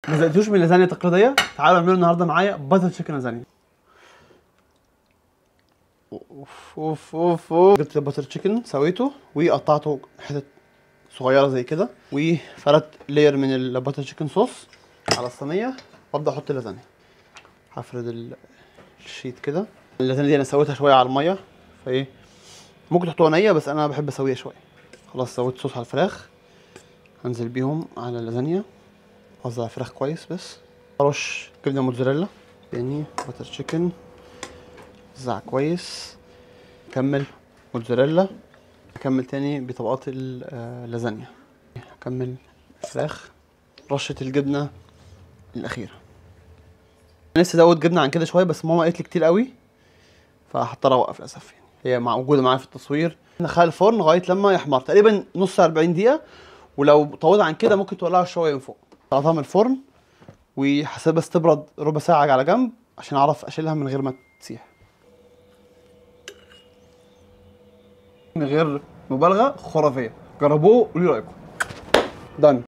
ما زهقتوش من اللازانيا التقليديه؟ تعالوا اعملوا النهارده معايا باتر تشيكن لازانيا. اوف اوف اوف اوف. جبت الباتر تشيكن سويته وقطعته حتت صغيره زي كده، وفردت لير من الباتر تشيكن صوص على الصينيه، وابدا احط اللازانيا. هفرد الشيت كده. اللازانيا دي انا سويتها شويه على الميه، فايه ممكن تحطوها نيه، بس انا بحب اسويها شويه. خلاص سويت صوص على الفراخ، هنزل بيهم على اللازانيا، اوزع الفراخ كويس. بس ارش جبنه موتزاريلا تاني، باتر تشيكن، وزع كويس، اكمل موتزاريلا، اكمل تاني بطبقات اللازانيا، اكمل فراخ، رشه الجبنه الاخيره. نفسي ازود جبنه عن كده شويه، بس ماما قالت لي كتير قوي فهضطر اوقف للاسف. يعني هي موجوده معايا في التصوير. ندخلها الفرن لغايه لما يحمر، تقريبا نص ساعه 40 دقيقه، ولو طولت عن كده ممكن تولعها شويه من فوق. طلعتها من الفرن وهسيبها بس تبرد ربع ساعه على جنب عشان اعرف اشيلها من غير ما تسيح. من غير مبالغه خرافيه، جربوه وقولوا لي رايكم. دن.